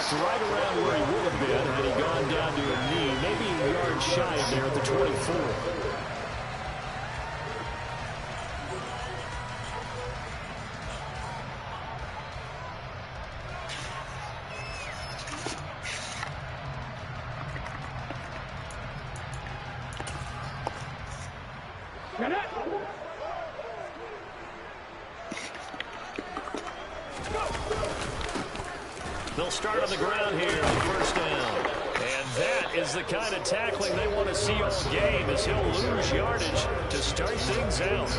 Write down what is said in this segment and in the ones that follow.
parked right around where he would have been had he gone down to a knee, maybe a yard shy of there at the 24. They'll start on the ground here on first down. And that is the kind of tackling they want to see all game, as he'll lose yardage to start things out.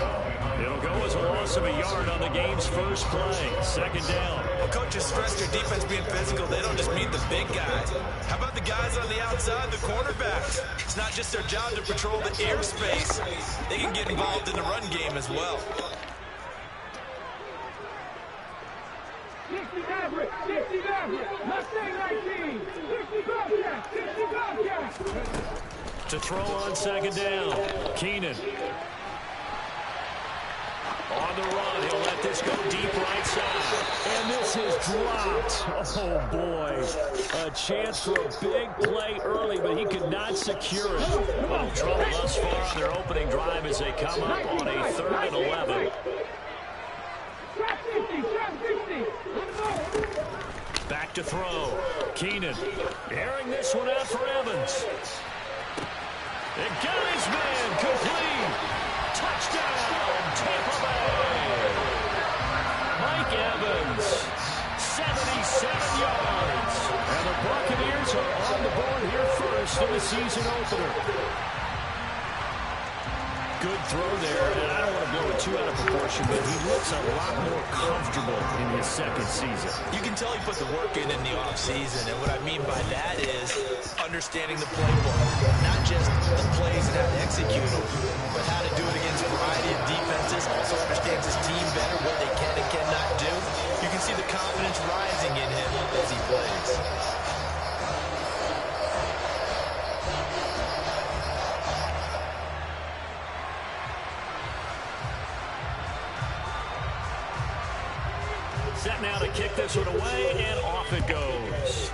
It'll go as a loss of a yard on the game's first play. Second down. Well, coaches stress their defense being physical. They don't just mean the big guys. How about the guys on the outside, the cornerbacks? It's not just their job to patrol the airspace. They can get involved in the run game as well. To throw on second down, Keenan. On the run, he'll let this go deep right side. And this is dropped. Oh, boy. A chance for a big play early, but he could not secure it. A little trouble thus far on their opening drive as they come up on a 3rd and 11. Back to throw. Keenan airing this one out for Evans. And got his man complete. Touchdown, Tampa Bay. Mike Evans, 77 yards. And the Buccaneers are on the board here first in the season opener. Good throw there, and I don't want to blow it too out of proportion, but he looks a lot more comfortable in his second season. You can tell he put the work in the offseason, and what I mean by that is understanding the playbook. Not just the plays and how to execute them, but how to do it against a variety of defenses. Also understands his team better, what they can and cannot do. You can see the confidence rising in him as he plays. Set now to kick this one away, and off it goes.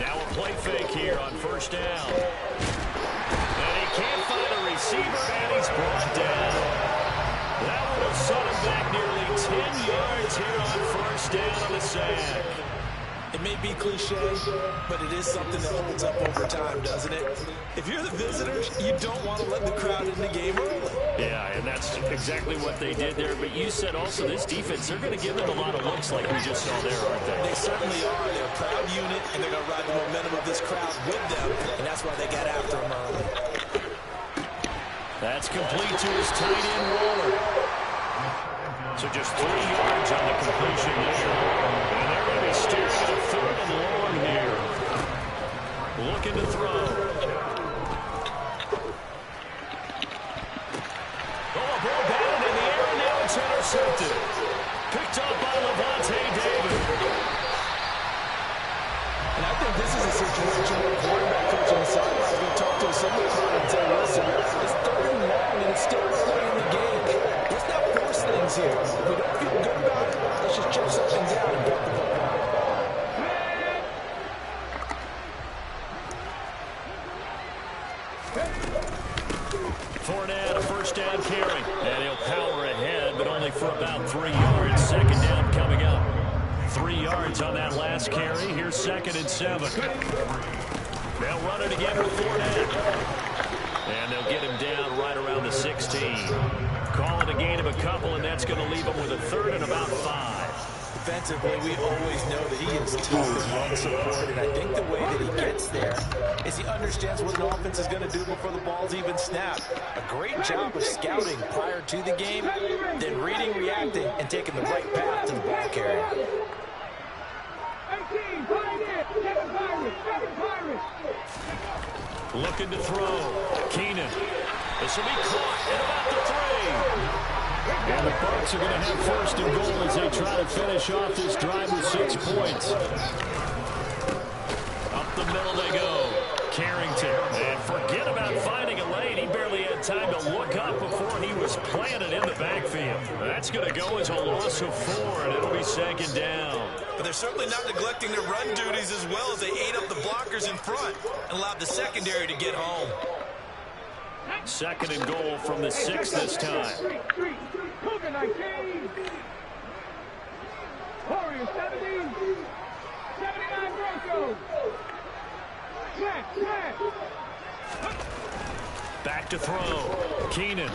Now a play fake here on first down. And he can't find a receiver, and he's brought down. That would have set him back nearly 10 yards here on first down on the sack. It may be cliche, but it is something that holds up over time, doesn't it? If you're the visitors, you don't want to let the crowd in the game early. Yeah, and that's exactly what they did there. But you said also this defense, they're going to give them a lot of looks like we just saw there, aren't they? They certainly are. They're a proud unit, and they're going to ride the momentum of this crowd with them, and that's why they got after him early. That's complete to his tight end, Waller. So just 3 yards on the completion there. And they're going to be steering at a 3rd and long here. Looking to throw. Oh, a ball batted in the air, and now it's intercepted. Picked up by Levante David. And I think this is a situation where the quarterback coach on the sideline is going to talk to his player and say, listen, it's 3rd and long, and it's still early in the game. Let's not force things here. If we don't feel good about it, let's just check something down and get the ball. Fournette, a first down carry. And he'll power ahead, but only for about 3 yards. Second down coming up. 3 yards on that last carry. Here's 2nd and 7. They'll run it again with Fournette. And they'll get him down right around the 16. Call it a gain of a couple, and that's going to leave him with a 3rd and about 5. defensively, we always know that he is tough in run support, and I think the way that he gets there is he understands what an offense is going to do before the ball's even snapped. A great job of scouting prior to the game, then reading, reacting, and taking the right path to the ball carrier. Looking to throw. Keenan. This will be caught at about the 3. And the Bucs are going to have first and goal as they try to finish off this drive with 6 points. Up the middle they go. Carrington. And forget about finding a lane. He barely had time to look up before he was planted in the backfield. That's going to go as a loss of 4, and it'll be second down. But they're certainly not neglecting their run duties as well as they ate up the blockers in front and allowed the secondary to get home. Second and goal from the 6 this time. Back to throw. Keenan.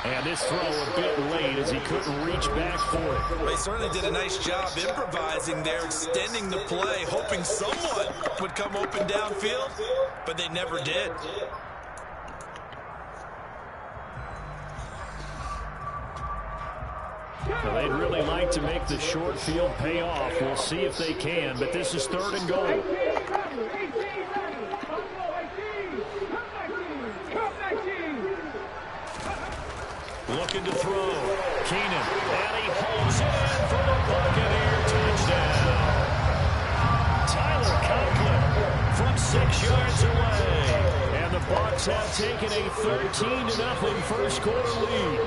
And this throw a bit late as he couldn't reach back for it. They certainly did a nice job improvising there, extending the play, hoping someone would come open downfield, but they never did. Well, they'd really like to make the short field pay off. We'll see if they can, but this is third and goal. Looking to throw. Keenan. And he holds it in for the Buccaneer touchdown. Tyler Conklin from 6 yards away. And the Bucs have taken a 13-0 first quarter lead.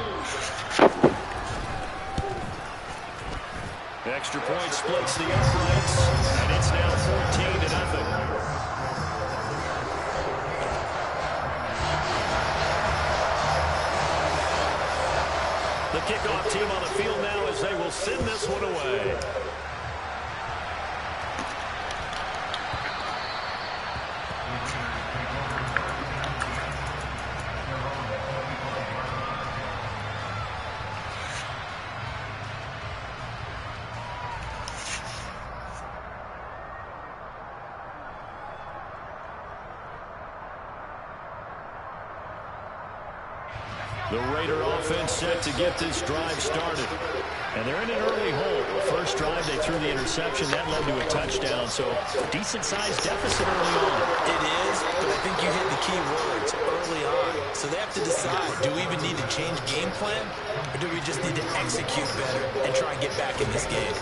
Extra point splits the uprights, and it's now 14-0. The kickoff team on the field now as they will send this one away. The Raider offense set to get this drive started. And they're in an early hole. The first drive, they threw the interception. That led to a touchdown. So, decent-sized deficit early on. It is, but I think you hit the key words early on. So they have to decide, do we even need to change game plan? Or do we just need to execute better and try and get back in this game?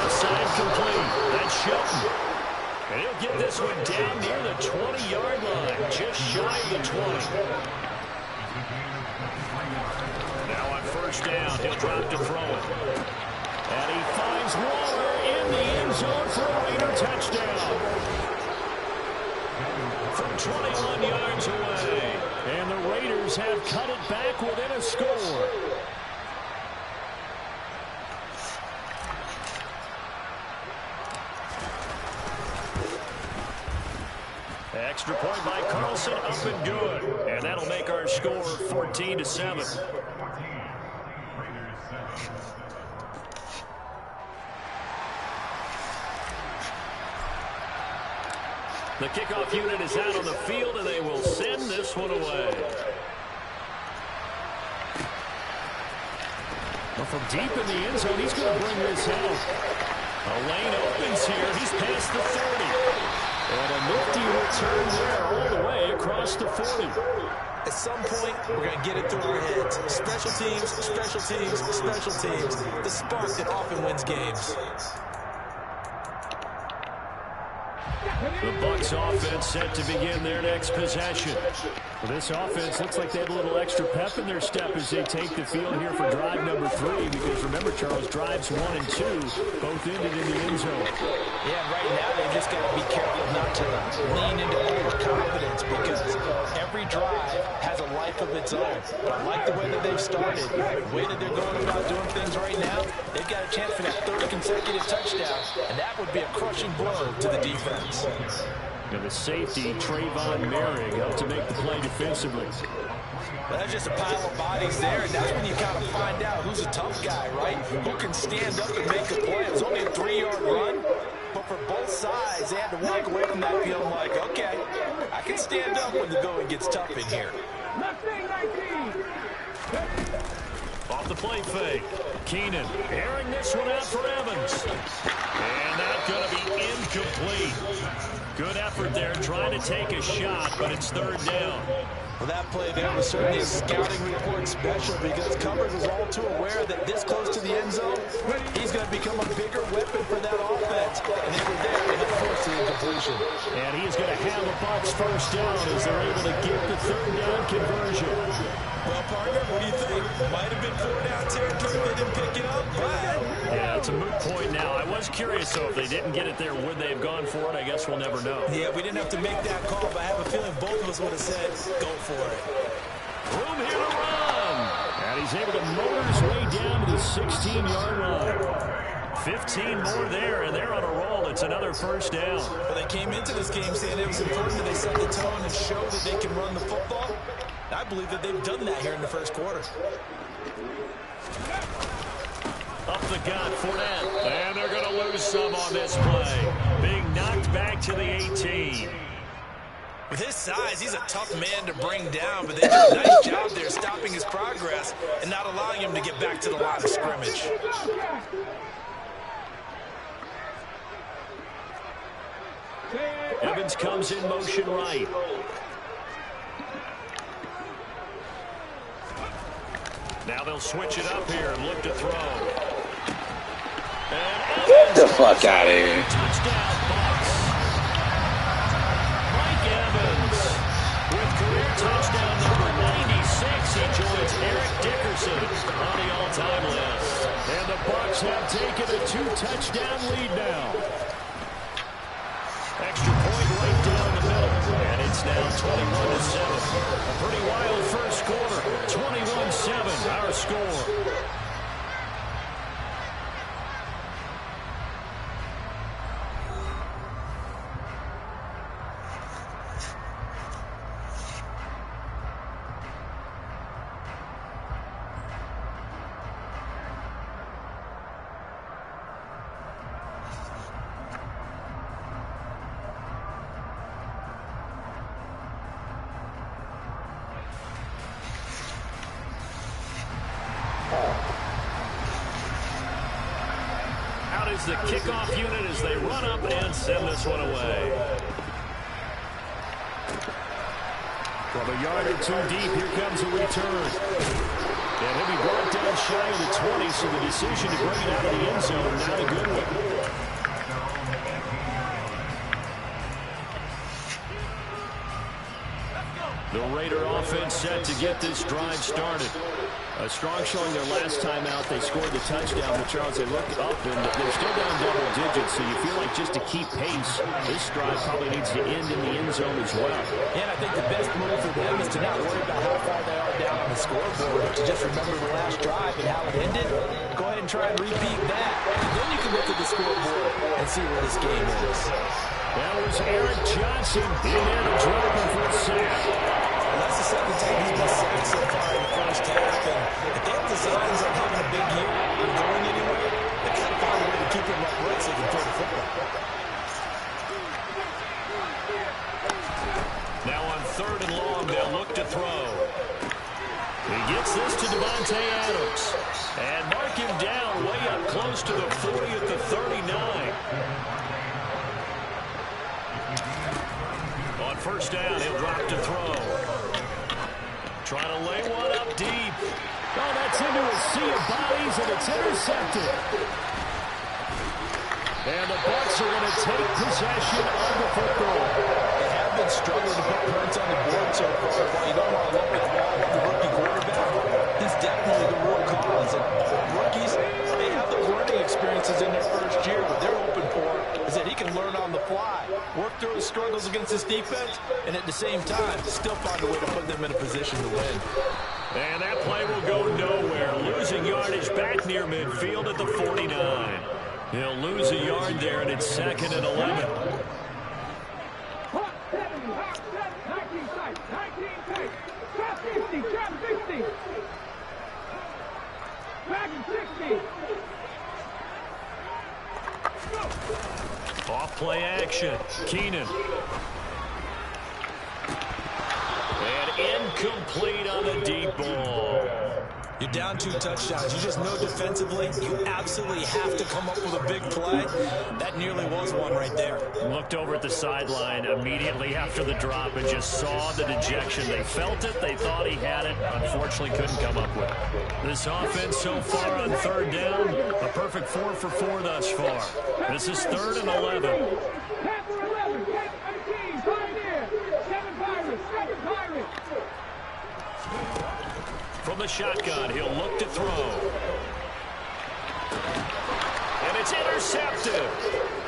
Outside complete. That's Shelton. And he'll get this one down near the 20-yard line, just shy of the 20. Now on first down, he'll drop to throw it. And he finds Waller in the end zone for a Raider touchdown. From 21 yards away. And the Raiders have cut it back within a score. Extra point by Carlson, up and good. And that'll make our score 14-7. The kickoff unit is out on the field, and they will send this one away. Well, from deep in the end zone, he's going to bring this out. A lane opens here. He's past the 30. And a nifty return there all the way across the 40. At some point, we're going to get it through our heads. Special teams, special teams, special teams. The spark that often wins games. The Bucs offense set to begin their next possession. Well, this offense looks like they have a little extra pep in their step as they take the field here for drive number 3. Because remember, Charles, drives 1 and 2 both ended in the end zone. Yeah, right now they've just got to be careful not to lean into overconfidence because every drive has a life of its own. But I like the way that they've started. The way that they're going about doing things right now, they've got a chance for that 3rd consecutive touchdown, and that would be a crushing blow to the defense. And the safety, Trayvon Merrick, helped to make the play defensively. But that's just a pile of bodies there, and that's when you kind of find out who's a tough guy, right? Who can stand up and make a play. It was only a 3-yard run, but for both sides, they had to walk away from that feeling like, okay, I can stand up when the going gets tough in here. Off the play fake. Keenan airing this one out for Evans. And that's going to be incomplete. Good effort there trying to take a shot, but it's third down. Well, that play there was certainly a scouting report special because Coverage was all too aware that this close to the end zone, he's going to become a bigger weapon for that offense. And they were there and it forced the incompletion. And he's going to have a Bucs first down as they're able to get the third down conversion. Well, partner, what do you think? Might have been 4-down territory if they didn't pick it up, but... Yeah, it's a moot point now. I was curious, though, if they didn't get it there, would they have gone for it? I guess we'll never know. Yeah, we didn't have to make that call, but I have a feeling both of us would have said, go for it. Room here to run. And he's able to motor his way down to the 16-yard line. 15 more there, and they're on a roll. It's another first down. Well, they came into this game saying it was important that they set the tone and show that they can run the football. I believe that they've done that here in the first quarter. Up the gut, Fournette. And they're going to lose some on this play. Being knocked back to the 18. With his size, he's a tough man to bring down, but they did a nice job there stopping his progress and not allowing him to get back to the line of scrimmage. Evans comes in motion right. Now they'll switch it up here and look to throw. And Get the fuck out of here. Touchdown, Bucs. Mike Evans with career touchdown number 96. He joins Eric Dickerson on the all-time list. And the Bucs have taken a 2-touchdown lead now. Extra point right down the middle. And it's now 21-7. A pretty wild first quarter. 21-7, our score. Out is the kickoff unit as they run up and send this one away. From a yard or two deep, here comes a return. And he'll be brought down shy of the 20, so the decision to bring it out of the end zone, not a good one. The Raider offense set to get this drive started. A strong showing their last time out. They scored the touchdown, but Charles, they look up and they're still down double digits, so you feel like just to keep pace, this drive probably needs to end in the end zone as well. And I think the best move for them is to not worry about how far they are down on the scoreboard, but to just remember the last drive and how it ended. Go ahead and try and repeat that, and then you can look at the scoreboard and see where this game is. That was Eric Johnson in there to drop him for a sack. And that's the second time he's been sacked so far in the first half. And if they have designs on having a big year and going anywhere, they got to find a way to keep him upright so he can throw the football. Now on 3rd and long, they'll look to throw. He gets this to Devontae Adams. And mark him down way up close to the 40 at the 39. On first down, he'll drop to throw. Trying to lay one up deep. Oh, that's into a sea of bodies, and it's intercepted. And the Bucs are going to take possession of the football. They have been struggling to put points on the board so far. While you don't want to look at the rookie quarterback, he's definitely the real cause. And all rookies, they have those learning experiences in their first year. What they're hoping for is that he can learn on the fly, work through his struggles against this defense, and at the same time, still find a way to put them in a position to win. And that play will go nowhere. Losing yardage back near midfield at the 49. He'll lose a yard there, and it's 2nd and 11. Off play action. Keenan. And incomplete on the deep ball. You're down 2 touchdowns. You just know defensively you absolutely have to come up with a big play. That nearly was one right there. Looked over at the sideline immediately after the drop and just saw the dejection. They felt it. They thought he had it. Unfortunately, couldn't come up with it. This offense so far on 3rd down, a perfect 4 for 4 thus far. This is 3rd and 11. From the shotgun, he'll look to throw. And it's intercepted.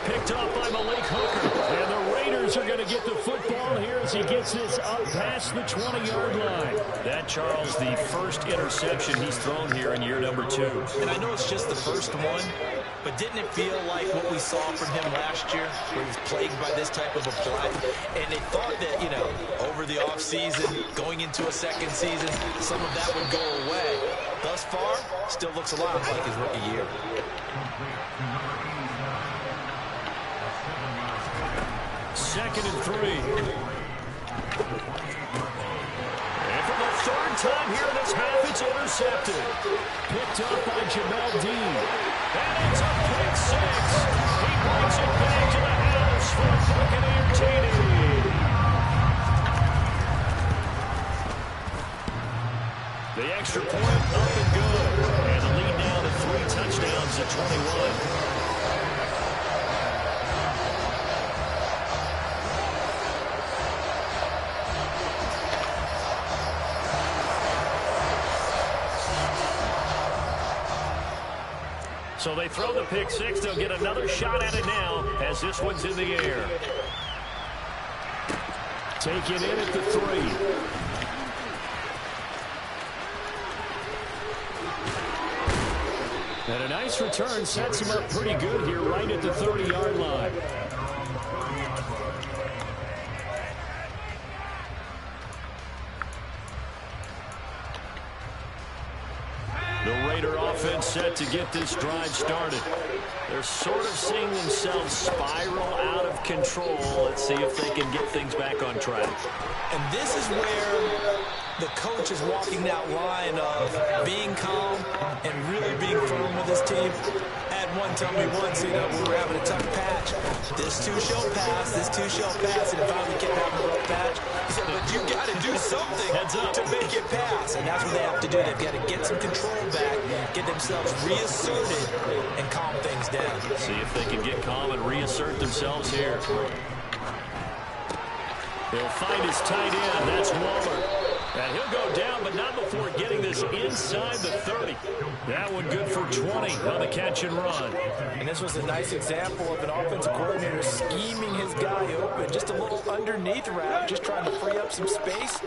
Picked off by Malik Hooker. And the Raiders are going to get the football here as he gets this up past the 20-yard line. That, Charles, the first interception he's thrown here in year number 2. And I know it's just the first one, but didn't it feel like what we saw from him last year, where he was plagued by this type of a play? And they thought that, you know, over the offseason, going into a second season, some of that would go away. Thus far, still looks a lot like his rookie year. Second and 3. And for the 3rd time here in this half, it's intercepted. Picked up by Jamel Dean. And it's a pick 6. He brings it back to the house for a Buccaneer TD. The extra point up and good. And the lead now to 3 touchdowns at 21. So they throw the pick 6. They'll get another shot at it now as this one's in the air. Take it in at the 3. And a nice return sets him up pretty good here right at the 30-yard line. The Raider offense set to get this drive started. They're sort of seeing themselves spiral out of control. Let's see if they can get things back on track. And this is where the coach is walking that line of being calm and really being firm with his team. Had one tell me once, you know, we were having a tough patch. This too shall pass, this too shall pass, and finally kept having a rough patch. He said, but you got to do something to make it pass. And that's what they have to do. They've got to get some control back, get themselves reasserted, and calm things down. See if they can get calm and reassert themselves here. He'll find his tight end. That's Waller. And he'll go down, but not before getting this inside the 30. That one good for 20 on the catch and run. And this was a nice example of an offensive coordinator scheming his guy open. Just a little underneath route, just trying to free up some space.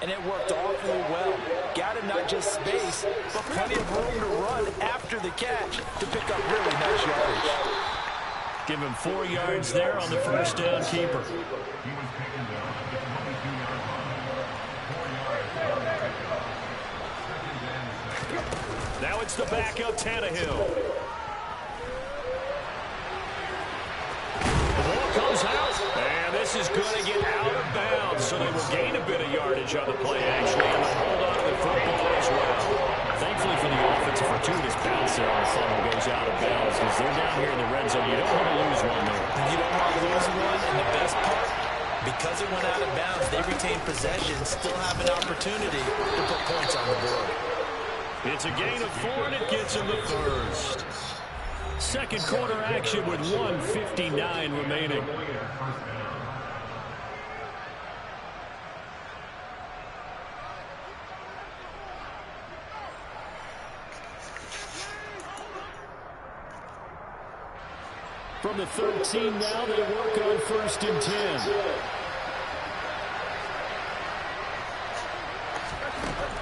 And it worked awfully well. Got him not just space, but plenty of room to run after the catch to pick up really nice yardage. Give him 4 yards there on the first down keeper. Now it's the backup Tannehill. The ball comes out, and this is going to get out of bounds, so they will gain a bit of yardage on the play, actually, and hold on to the football as well. Thankfully for the offense, a fortuitous bounce there on the funnel goes out of bounds because they're down here in the red zone. You don't want to lose one there. You don't want to lose one, and the best part, because it went out of bounds, they retain possession, still have an opportunity to put points on the board. It's a gain of 4, and it gets him the first. Second quarter action with 1:59 remaining. From the 13 now, they work on 1st and 10.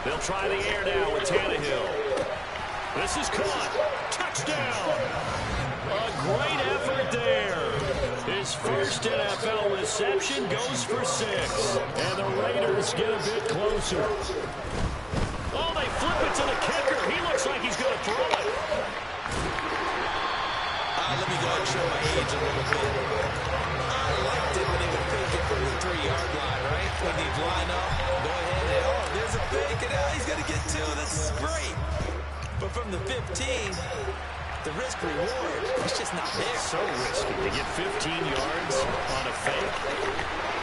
They'll try the air now with Tannehill. This is caught. Touchdown. A great effort there. His first NFL reception goes for 6. And the Raiders get a bit closer. Oh, they flip it to the kicker. He looks like he's going to throw it. to get to. That's great. But from the 15, the risk reward is just not there. So risky to get 15 yards on a fake.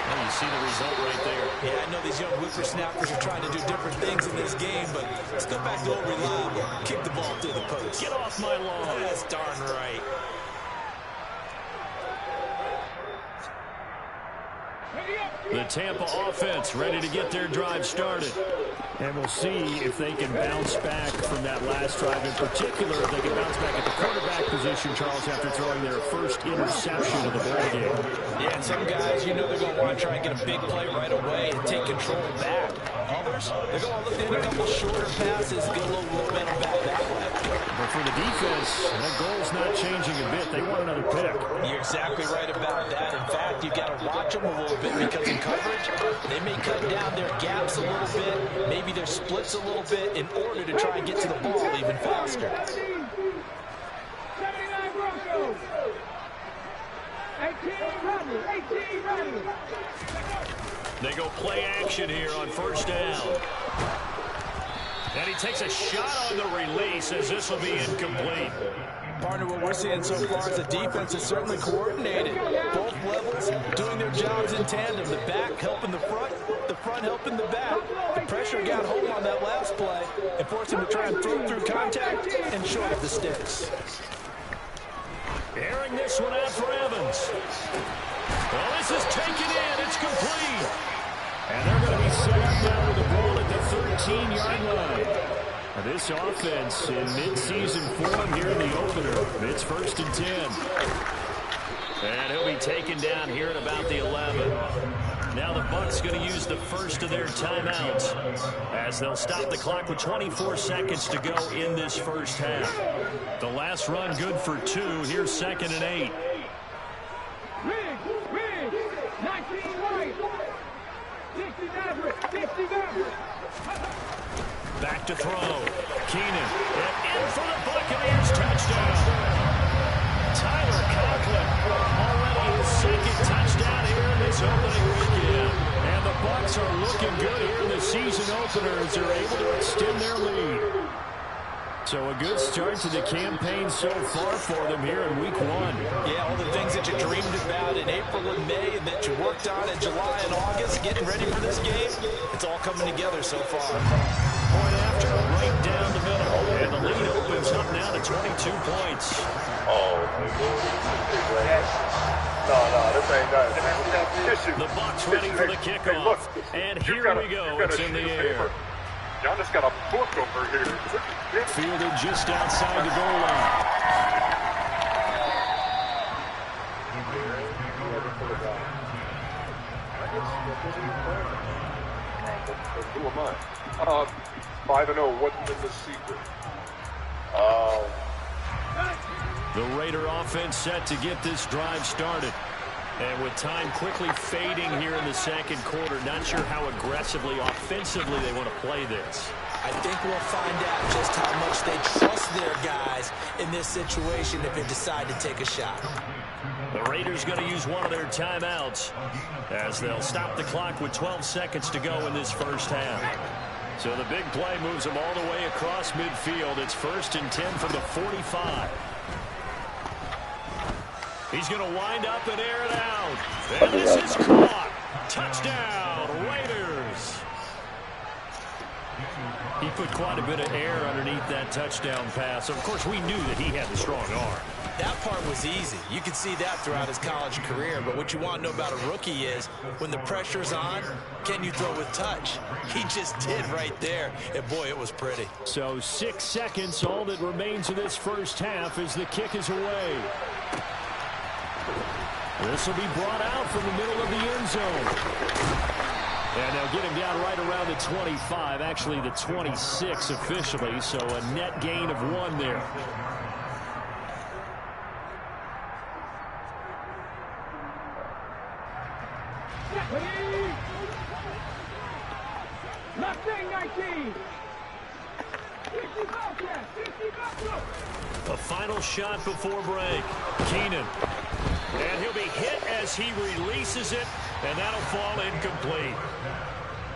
Well, you see the result right there. Yeah, I know these young whippersnappers are trying to do different things in this game, but let's go back to old reliable. Kick the ball through the post. Get off my lawn. That's darn right. The Tampa offense ready to get their drive started. And we'll see if they can bounce back from that last drive. In particular, if they can bounce back at the quarterback position, Charles, after throwing their first interception of the ball game. Yeah, and some guys, you know they're going to want to try and get a big play right away and take control back. Others, they're going to look to hit a couple shorter passes, get a little momentum back that way. But for the defense, that goal's not changing a bit. They want another pick. You're exactly right about that. In fact, you've got to watch them a little bit because in coverage, they may cut down their gaps a little bit, maybe their splits a little bit in order to try and get to the ball even faster. 79 Broncos. 18 running. They go play action here on first down. And he takes a shot on the release as this will be incomplete. Partner, what we're seeing so far is the defense is certainly coordinated. Both levels doing their jobs in tandem. The back helping the front helping the back. The pressure got home on that last play and forced him to try and throw through contact and short of the sticks. Airing this one out for Evans. Well, this is taken in. It's complete. And they're going to be set up now with the ball at the 13-yard line. This offense in midseason form here in the opener. It's 1st and 10. And he'll be taken down here at about the 11. Now the Bucs going to use the first of their timeouts as they'll stop the clock with 24 seconds to go in this first half. The last run good for 2. Here's 2nd and 8. Riggs, 19 right. 60 Maverick. Back to throw. Keenan. And in for the Buccaneers. Touchdown. Tyler Conklin. Already his 2nd touchdown here in this opening weekend. And the Bucs are looking good here in the season opener as they're able to extend their lead. So a good start to the campaign so far for them here in week 1. Yeah, all the things that you dreamed about in April and May and that you worked on in July and August, getting ready for this game, it's all coming together so far. Point after, right down the middle. And the lead opens up now to 22 points. Oh. No, this ain't nothing. The Bucs ready for the kickoff. And here we go. It's in the air. Y'all just got a book over here. Fielded just outside the goal line. Who am I? 5-0. What's in the secret? The Raider offense set to get this drive started. And with time quickly fading here in the second quarter, not sure how aggressively, offensively they want to play this. I think we'll find out just how much they trust their guys in this situation if they decide to take a shot. The Raiders going to use one of their timeouts as they'll stop the clock with 12 seconds to go in this first half. So the big play moves them all the way across midfield. It's 1st and 10 from the 45. He's going to wind up and air it out. And this is caught. Touchdown, Raiders. He put quite a bit of air underneath that touchdown pass. Of course, we knew that he had the strong arm. That part was easy. You could see that throughout his college career. But what you want to know about a rookie is when the pressure's on, can you throw with touch? He just did right there. And, boy, it was pretty. So 6 seconds, all that remains of this first half as the kick is away. This will be brought out from the middle of the end zone. And they'll get him down right around the 25, actually the 26 officially, so a net gain of 1 there. A final shot before break. Keenan. And he'll be hit as he releases it, and that'll fall incomplete.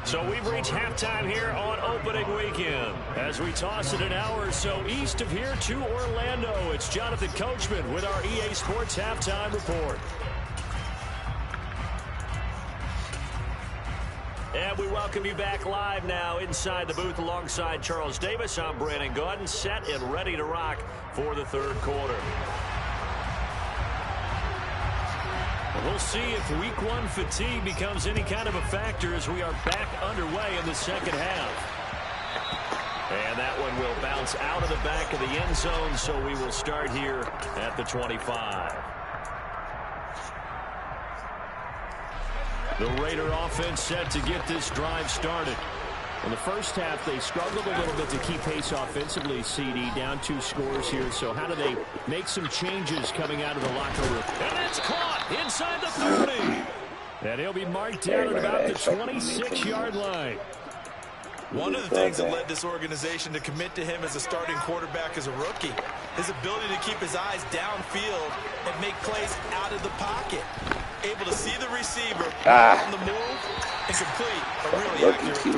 So we've reached halftime here on opening weekend. As we toss it an hour or so east of here to Orlando, it's Jonathan Coachman with our EA Sports Halftime Report. And we welcome you back live now inside the booth alongside Charles Davis. I'm Brandon Gaudin, set and ready to rock for the third quarter. We'll see if week one fatigue becomes any kind of a factor as we are back underway in the second half. And that one will bounce out of the back of the end zone, so we will start here at the 25. The Raider offense set to get this drive started. In the first half, they struggled a little bit to keep pace offensively, CD, down 2 scores here. So how do they make some changes coming out of the locker room? And it's caught inside the 30. And he'll be marked down at about the 26-yard line. One of the things that led this organization to commit to him as a starting quarterback as a rookie, his ability to keep his eyes downfield and make plays out of the pocket. Able to see the receiver on the move and complete a really accurate throw.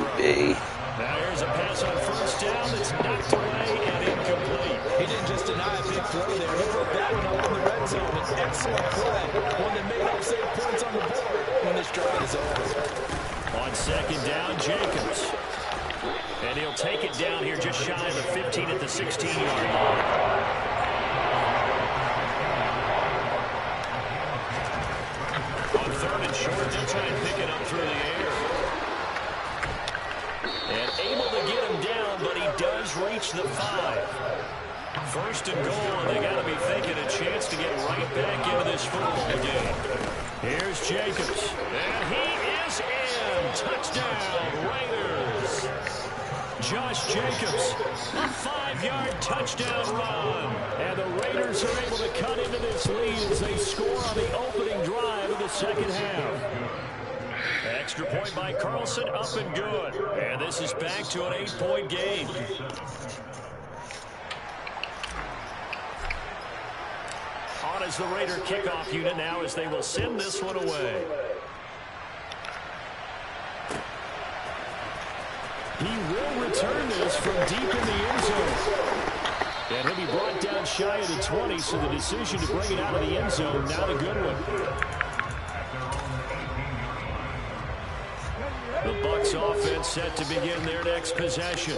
Now here's a pass on first down that's knocked away and incomplete. He didn't just deny a big throw there. He put that one up in the red zone. An excellent play. One that may help save points on the board when this drive is over. On second down, Jacobs. And he'll take it down here just shy of the 15 at the 16-yard line. Short, they'll try and pick it up through the air. And able to get him down, but he does reach the 5. First and goal, and they got to be thinking a chance to get right back into this football game. Here's Jacobs, and he is in. Touchdown, Raiders. Josh Jacobs, a 5-yard touchdown run. And the Raiders are able to cut into this lead as they score on the opening drive of the second half. Extra point by Carlson, up and good. And this is back to an 8-point game. On as the Raider kickoff unit now as they will send this one away. He will return this from deep in the end zone. And he'll be brought down shy of the 20, so the decision to bring it out of the end zone, not a good one. The Bucs offense set to begin their next possession.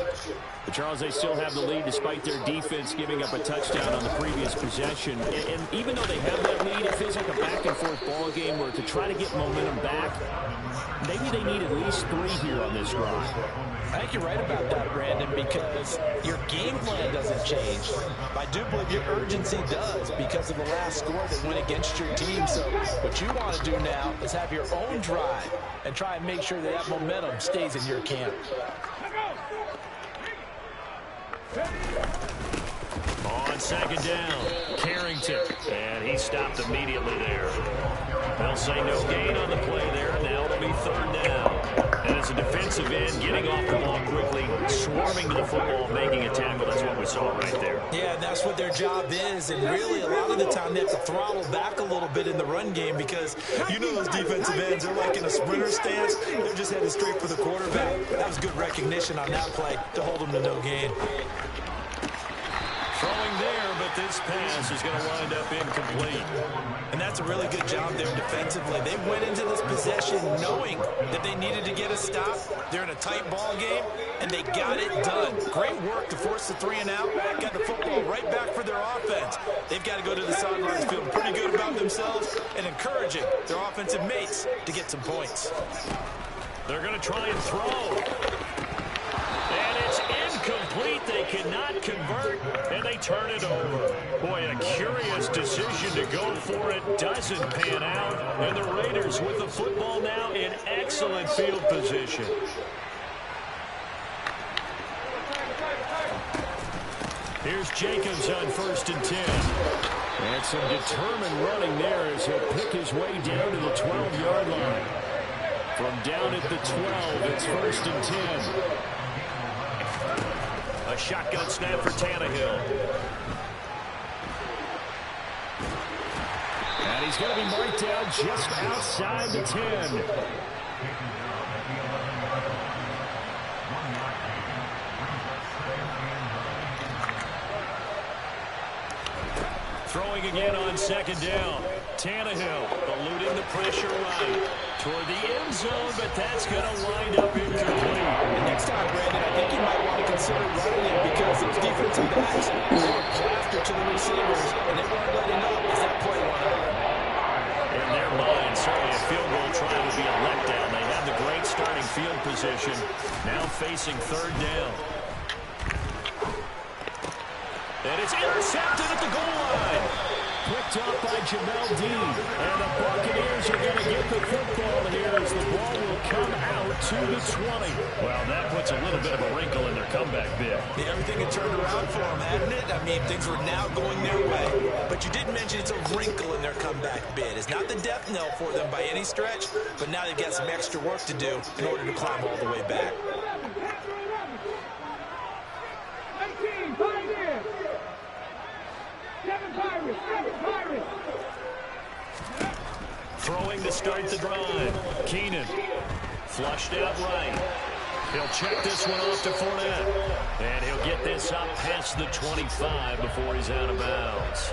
But Charles, they still have the lead despite their defense giving up a touchdown on the previous possession. And even though they have that lead, it feels like a back-and-forth ball game where to try to get momentum back, maybe they need at least 3 here on this drive. I think you're right about that, Brandon, because your game plan doesn't change. I do believe your urgency does because of the last score that went against your team. So what you want to do now is have your own drive and try and make sure that momentum stays in your camp. On second down, Carrington, and he stopped immediately there. They'll say no gain on the play there. Now it'll be third down. And as a defensive end, getting off the ball quickly, swarming to the football, making a tackle. That's what we saw right there. Yeah, that's what their job is. And really, a lot of the time, they have to throttle back a little bit in the run game because you know those defensive ends, they're like in a sprinter stance. They're just headed straight for the quarterback. That was good recognition on that play to hold them to no gain. Throwing there, but this pass is going to wind up incomplete. And that's a really good job there defensively. They went into this possession knowing that they needed to get a stop. They're in a tight ball game, and they got it done. Great work to force the 3 and out. Got the football right back for their offense. They've got to go to the sidelines feeling pretty good about themselves and encouraging their offensive mates to get some points. They're going to try and throw. And it's incomplete. They cannot convert, and they turn it over. Boy, a curious decision to go for it. Doesn't pan out. And the Raiders with the football now in excellent field position. Here's Jacobs on 1st and 10. And some determined running there as he'll pick his way down to the 12-yard line. From down at the 12, it's 1st and 10. A shotgun snap for Tannehill. And he's going to be marked down just outside the 10. Throwing again on second down. Tannehill eluding the pressure right toward the end zone, but that's going to wind up incomplete. And next time, Brandon, I think you might want to consider running it because those defensive backs, they were plastered to the receivers, and they weren't letting up as that play went on. In their mind, certainly a field goal try would be a letdown. They have the great starting field position, now facing third down. And it's intercepted at the goal line. Picked up by Jamel Dean. And the Buccaneers are going to get the football here as the ball will come out to the 20. Well, that puts a little bit of a wrinkle in their comeback bid. Yeah, everything had turned around for them, hadn't it? I mean, things were now going their way. But you did mention it's a wrinkle in their comeback bid. It's not the death knell for them by any stretch, but now they've got some extra work to do in order to climb all the way back. 18, Pioneer. 7 Pirates, 7 Pirates. Throwing to start the drive. Keenan flushed out right. He'll check this one off to Fournette. And he'll get this up past the 25 before he's out of bounds.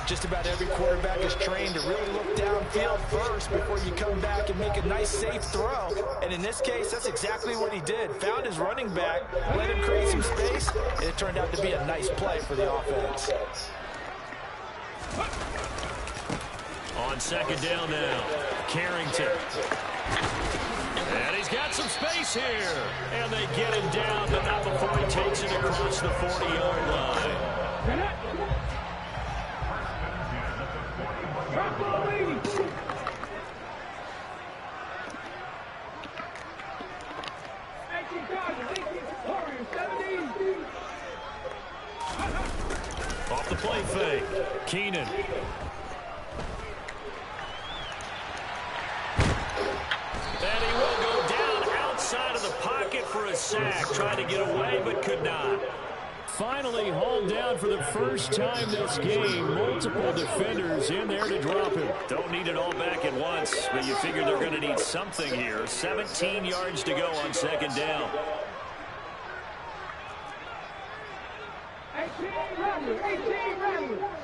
Just about every quarterback is trained to really look downfield first before you come back and make a nice, safe throw. And in this case, that's exactly what he did. Found his running back, let him create some space, and it turned out to be a nice play for the offense. On second down now, Carrington. And he's got some space here. And they get him down, but not before he takes it across the 40-yard line. Off the play fake, Keenan. And he will go down outside of the pocket for a sack. Tried to get away, but could not. Finally hauled down for the first time this game. Multiple defenders in there to drop him. Don't need it all back at once, but you figure they're going to need something here. 17 yards to go on second down. 18 Rattler.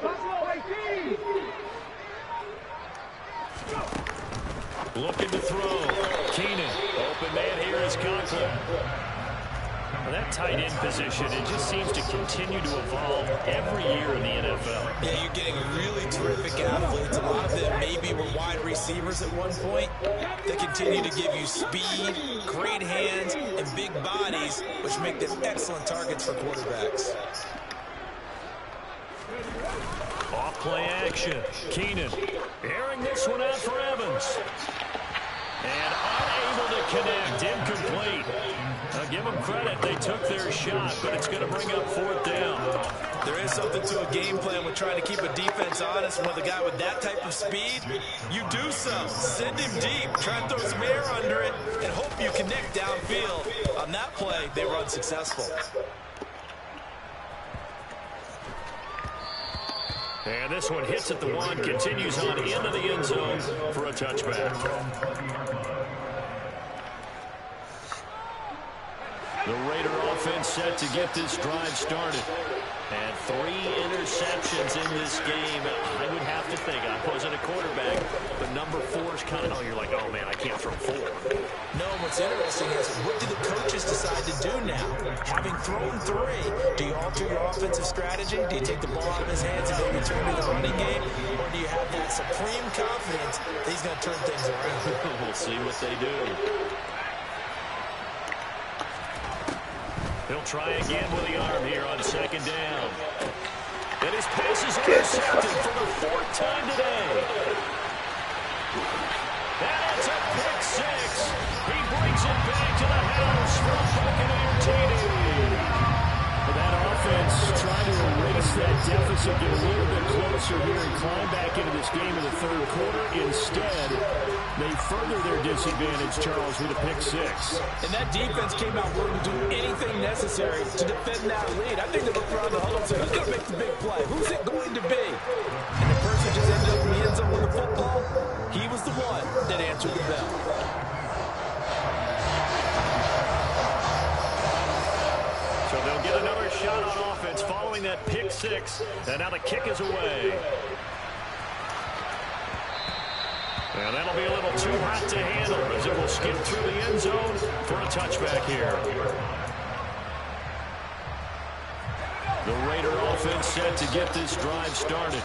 Buffalo 18. Looking to throw. Keenan. Open man here is Conklin. Well, that tight end position, it just seems to continue to evolve every year in the NFL. Yeah, you're getting really terrific athletes. A lot of them maybe were wide receivers at one point. They continue to give you speed, great hands, and big bodies, which make them excellent targets for quarterbacks. Off play action. Keenan airing this one out for Evans. And unable to connect. Incomplete. Now give them credit. They took their shot, but it's going to bring up fourth down. There is something to a game plan with trying to keep a defense honest. With a guy with that type of speed, you do so. Send him deep. Try and throw some air under it and hope you connect downfield. On that play, they were unsuccessful. And this one hits at the one, continues on into the end zone for a touchback. The Raider offense set to get this drive started. And 3 interceptions in this game. I would have to think, I wasn't a quarterback, but number 4 is kind of, you're like, oh man, I can't throw 4. No, what's interesting is, what do the coaches decide to do now? Having thrown 3, do you alter your offensive strategy? Do you take the ball out of his hands and maybe turn to the running game? Or do you have that supreme confidence that he's going to turn things around? We'll see what they do. He'll try again with the arm here on second down. And his pass is intercepted for the 4th time today. That's a pick 6. He brings it back to the house for a Buccaneer TD. That offense trying to erase that deficit, get a little bit closer here and climb back into this game in the 3rd quarter. Instead, they further their disadvantage, Charles, with a pick 6. And that defense came out willing to do anything necessary to defend that lead. I think they looked around the huddle and said, who's going to make the big play? Who's it going to be? And the person who just ended up in the end zone with the football, he was the one that answered the bell. So they'll get another shot on offense following that pick six. And now the kick is away. And that'll be a little too hot to handle as it will skip through the end zone for a touchback here. The Raider offense set to get this drive started.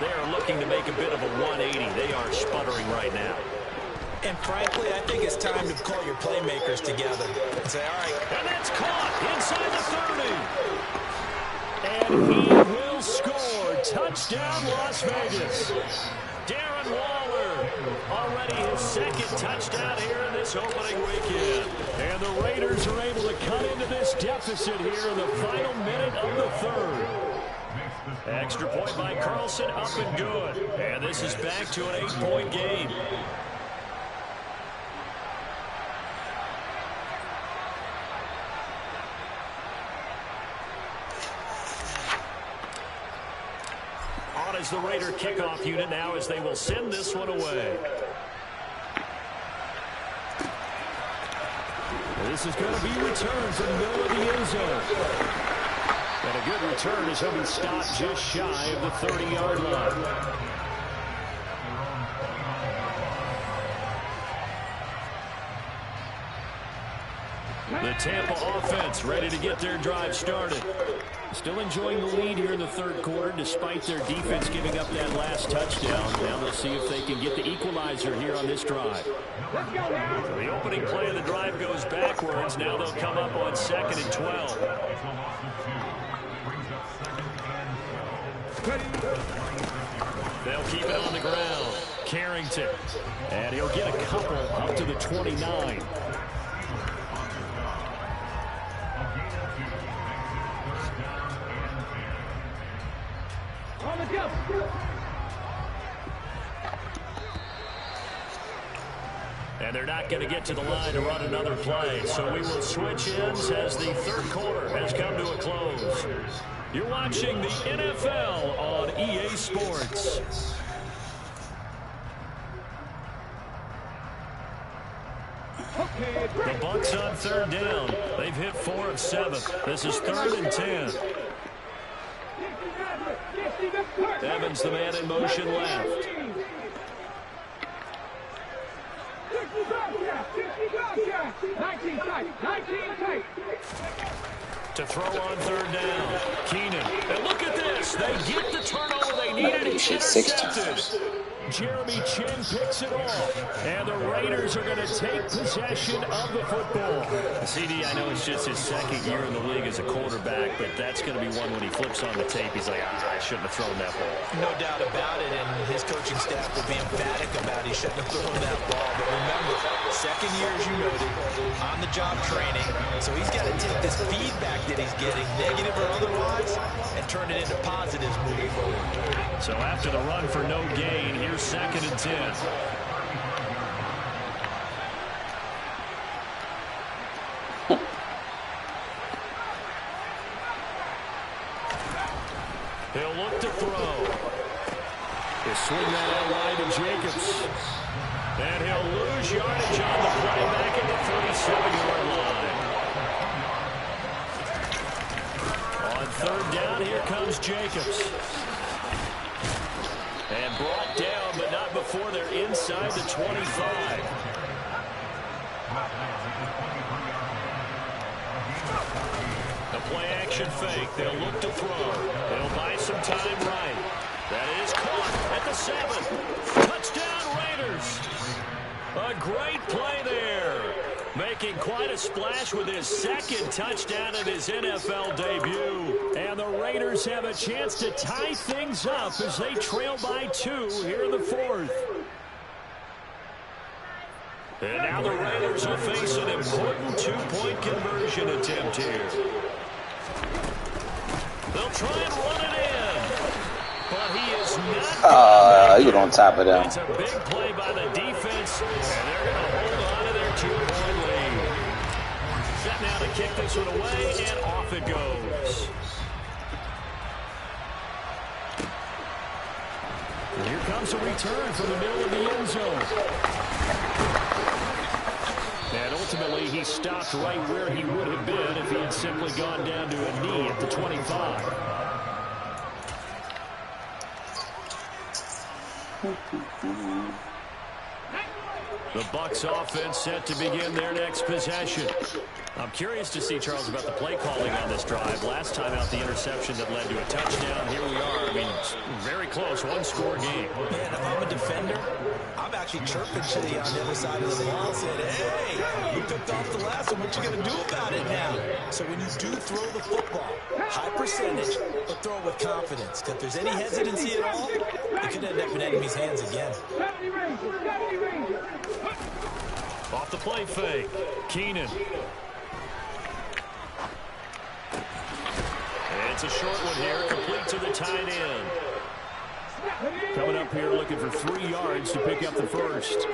They are looking to make a bit of a 180. They are sputtering right now. And frankly, I think it's time to call your playmakers together and say, all right. And that's caught inside the 30. And he will score. Touchdown, Las Vegas. Darren Waller, already his second touchdown here in this opening weekend. And the Raiders are able to cut into this deficit here in the final minute of the third. Extra point by Carlson, up and good. And this is back to an 8-point game. On is the Raider kickoff unit now as they will send this one away. This is going to be returned from the middle of the end zone. And a good return as he'll be stopped just shy of the 30-yard line. The Tampa offense ready to get their drive started. Still enjoying the lead here in the third quarter despite their defense giving up that last touchdown. Now they'll see if they can get the equalizer here on this drive. So the opening play of the drive goes backwards. Now they'll come up on 2nd and 12. They'll keep it on the ground. Carrington. And he'll get a couple up to the 29. And they're not going to get to the line to run another play. So we will switch ends as the third quarter has come to a close. You're watching the NFL on EA Sports. The Bucs on third down. They've hit 4 of 7. This is 3rd and 10. Evans, the man in motion left. To throw on third down. Keenan. And look at this. They get the turnover they needed. It's intercepted. Jeremy Chin picks it off. And the Raiders are going to take possession of the football. CD, I know it's just his second year in the league as a quarterback, but that's going to be one when he flips on the tape. He's like, I shouldn't have thrown that ball. No doubt about it, and his coaching staff will be emphatic about he shouldn't have thrown that ball. But remember, second year, as you noted, on-the-job training. So he's got to take this feedback that he's getting, negative or otherwise, and turn it into positives moving forward. So after the run for no gain, here's 2nd and 10. He'll look to throw. He'll swing that out wide to Jacobs. And he'll lose yardage on the play back at the 37-yard line. On third down, here comes Jacobs. And brought down, but not before they're inside the 25. The play-action fake. They'll look to throw. They'll buy some time right. That is caught at the 7. Touchdown, Raiders. A great play there. Making quite a splash with his second touchdown of his NFL debut. And the Raiders have a chance to tie things up as they trail by 2 here in the 4th. And now the Raiders will face an important 2-point conversion attempt here. They'll try and run it in. But he is not. You on top of them. It's a big play by the defense. And they're going to hold on to their 2-point lead. Set now to kick this one away, and off it goes. And here comes a return from the middle of the end zone. And ultimately he stopped right where he would have been if he had simply gone down to a knee at the 25. The Bucs offense set to begin their next possession. I'm curious to see, Charles, about the play calling on this drive. Last time out, the interception that led to a touchdown. Here we are. I mean, very close, one-score game. Man, if I'm a defender, I'm actually chirping Chili on the other side of the ball, saying, hey, you picked off the last one. What you going to do about it now? So when you do throw the football, high percentage, but throw it with confidence. Because if there's any hesitancy at all, it could end up in enemy's hands again. Off the play fake, Keenan. It's a short one here, complete to the tight end. Coming up here looking for 3 yards to pick up the first.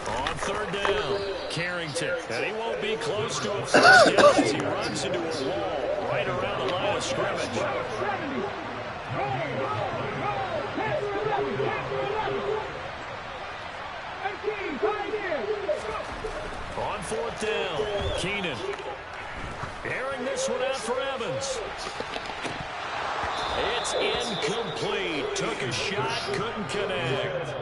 On third down, Carrington. And he won't be close to a first down as he runs into a wall right around the line of scrimmage. On fourth down, Keenan. Airing this one out for Evans. It's incomplete. Took a shot, couldn't connect.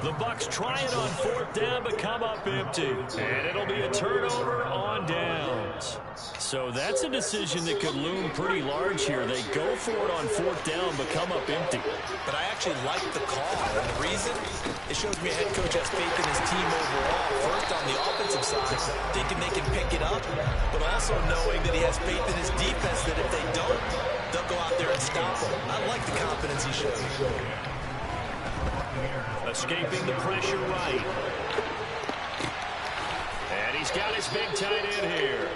The Bucs try it on fourth down, but come up empty. And it'll be a turnover on downs. So that's a decision that could loom pretty large here. They go for it on fourth down, but come up empty. But I actually like the call. And the reason? It shows me a head coach has faith in his team overall. First, on the offensive side, thinking they can pick it up, but also knowing that he has faith in his defense that if they don't, they'll go out there and stop him. I like the confidence he showed. Escaping the pressure right. And he's got his big tight end here.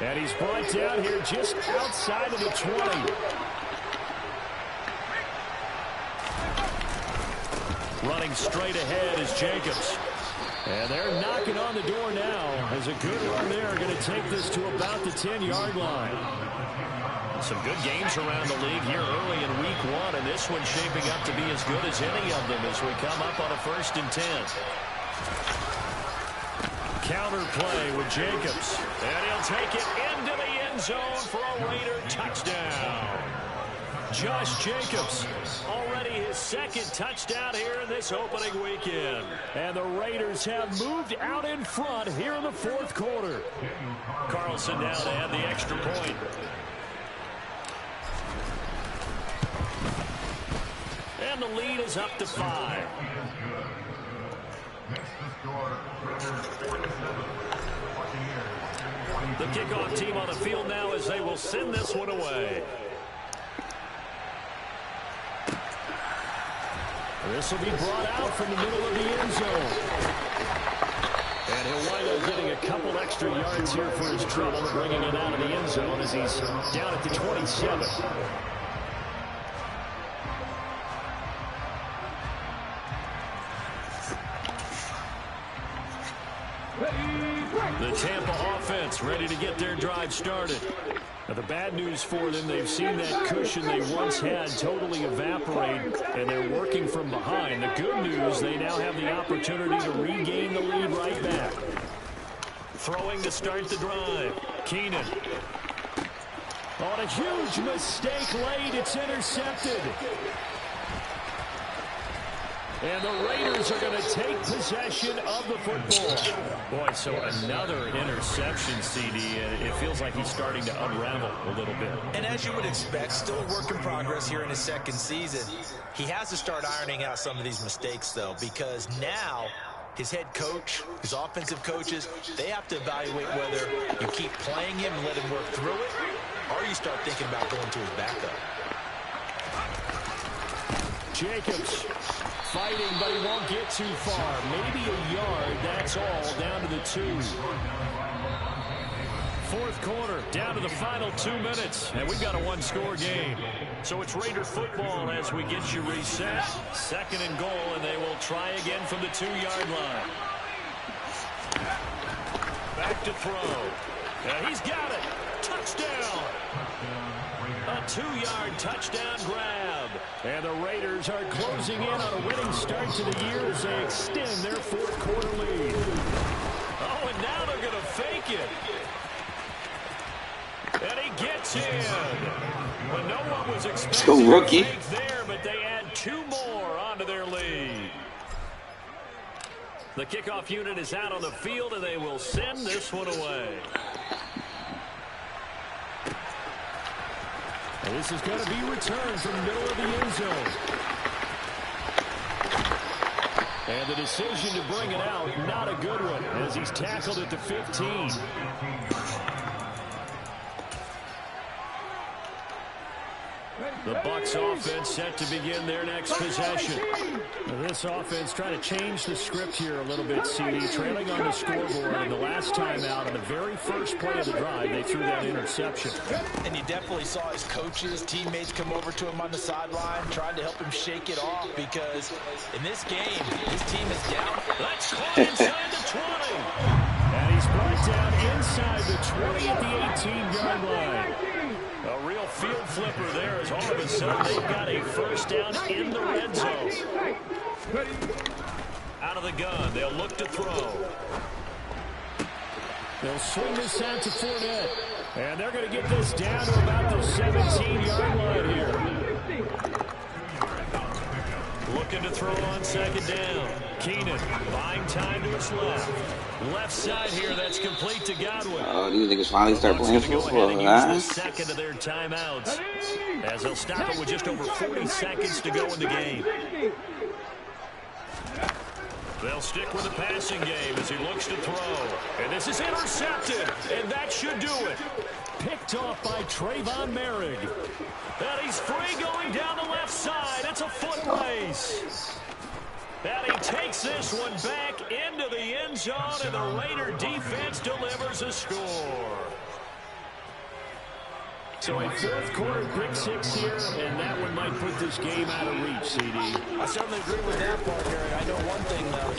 And he's brought down here just outside of the 20. Running straight ahead is Jacobs. And they're knocking on the door now as a good run there. Going to take this to about the 10-yard line. Some good games around the league here early in week 1, and this one's shaping up to be as good as any of them as we come up on a 1st and 10. Counter play with Jacobs, and he'll take it into the end zone for a Raider touchdown. Josh Jacobs, already his 2nd touchdown here in this opening weekend. And the Raiders have moved out in front here in the 4th quarter. Carlson now to add the extra point. And the lead is up to 5. The kickoff team on the field now as they will send this one away. This will be brought out from the middle of the end zone. And he'll wind up getting a couple extra yards here for his trouble, bringing it out of the end zone as he's down at the 27. The Tampa offense ready to get their drive started. Now, the bad news for them, they've seen that cushion they once had totally evaporate, and they're working from behind. The good news, they now have the opportunity to regain the lead right back. Throwing to start the drive. Keenan. On a huge mistake late, it's intercepted. And the Raiders are going to take possession of the football. Boy, so another interception, CD, and it feels like he's starting to unravel a little bit. And as you would expect, still a work in progress here in his 2nd season. He has to start ironing out some of these mistakes, though, because now his head coach, his offensive coaches, they have to evaluate whether you keep playing him and let him work through it, or you start thinking about going to his backup. Jacobs fighting, but he won't get too far. Maybe a yard, that's all, down to the 2. 4th quarter, down to the final 2 minutes, and we've got a 1-score game. So it's Raider football as we get you reset. 2nd and goal, and they will try again from the 2-yard line. Back to throw. And he's got it. Touchdown. A 2-yard touchdown grab. And the Raiders are closing in on a winning start to the year as they extend their fourth-quarter lead. Oh, and now they're going to fake it. And he gets in. But no one was expecting a fake there, but they add 2 more onto their lead. The kickoff unit is out on the field, and they will send this one away. And this is going to be returned from the middle of the end zone. And the decision to bring it out, not a good one, as he's tackled at the 15. The Bucs offense set to begin their next possession. This offense trying to change the script here a little bit, CD. Trailing on the scoreboard, and the last time out, on the very first play of the drive, they threw that interception. And you definitely saw his coaches, teammates come over to him on the sideline, trying to help him shake it off, because in this game, his team is down. Let's caught inside the 20. And he's brought down inside the 20 at the 18-yard line. A real field flipper there, as all of a sudden they've got a first down in the red zone. Out of the gun, they'll look to throw. They'll swing this out to Fournette. And they're going to get this down to about the 17-yard line here. Looking to throw on second down. Keenan buying time to his left. Left side here, that's complete to Godwin. Oh, these niggas finally start playing football, guys. Second of their timeouts, as they'll stop it with just over 40 seconds to go in the game. They'll stick with the passing game as he looks to throw. And this is intercepted, and that should do it. Picked off by Trayvon Merrick. And he's free going down the left side. It's a foot race. And he takes this one back into the end zone, and the Raider defense delivers a score. So a fourth-quarter pick six here, and that one might put this game out of reach, CD. I certainly agree with that part, Harry. I know one thing, though.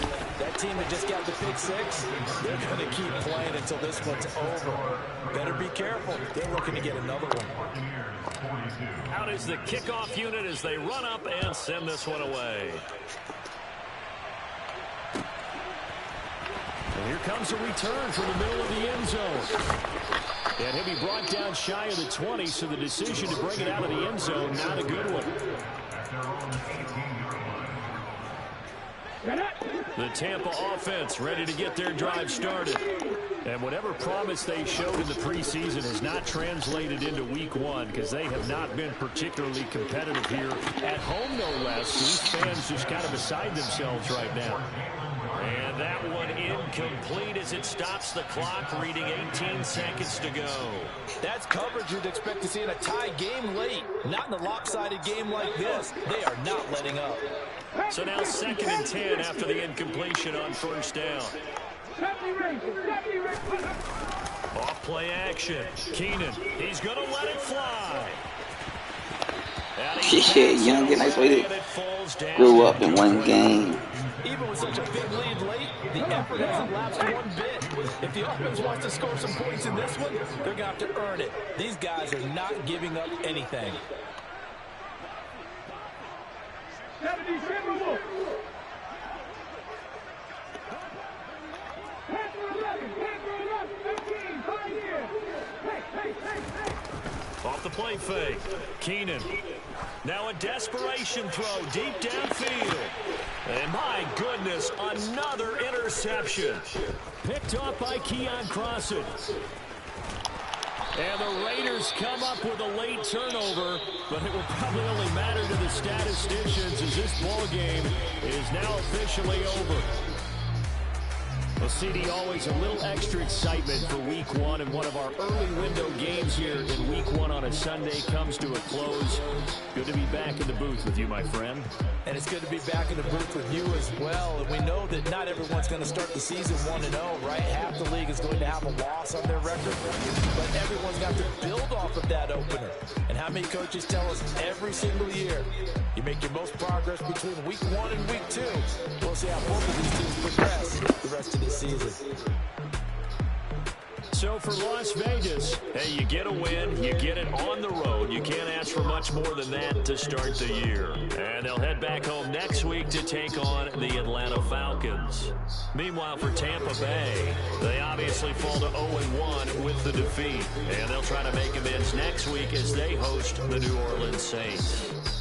That team that just got the pick six, they're going to keep playing until this one's over. Better be careful. They're looking to get another one. Out is the kickoff unit as they run up and send this one away. And here comes a return from the middle of the end zone. And he'll be brought down shy of the 20, so the decision to bring it out of the end zone, not a good one. The Tampa offense ready to get their drive started. And whatever promise they showed in the preseason has not translated into week one, because they have not been particularly competitive here. At home, no less. These fans just kind of beside themselves right now. And that one incomplete as it stops the clock, reading 18 seconds to go. That's coverage you'd expect to see in a tie game late. Not in a lopsided game like this. They are not letting up. So now 2nd and 10 after the incompletion on first down. Off play action. Keenan, he's going to let it fly. Yeah, young and nice way to grow up in one game. Even with such a big lead late, the effort hasn't lapsed one bit. If the offense wants to score some points in this one, they're going to have to earn it. These guys are not giving up anything. Off the play fake. Keenan. Now a desperation throw deep downfield. And my goodness, another interception. Picked off by Keon Crossan. And the Raiders come up with a late turnover, but it will probably only matter to the statisticians as this ball game is now officially over. Well, CD, always a little extra excitement for week one, and one of our early window games here in week one on a Sunday comes to a close. Good to be back in the booth with you, my friend. And it's good to be back in the booth with you as well. And we know that not everyone's going to start the season 1-0, right? Half the league is going to have a loss on their record, but everyone's got to build off of that opener. And how many coaches tell us every single year, you make your most progress between week one and week two. We'll see how both of these teams progress the rest of the season. so for Las Vegas, hey, you get a win, you get it on the road. You can't ask for much more than that to start the year. And they'll head back home next week to take on the Atlanta Falcons. Meanwhile, for Tampa Bay, they obviously fall to 0-1 with the defeat. And they'll try to make amends next week as they host the New Orleans Saints.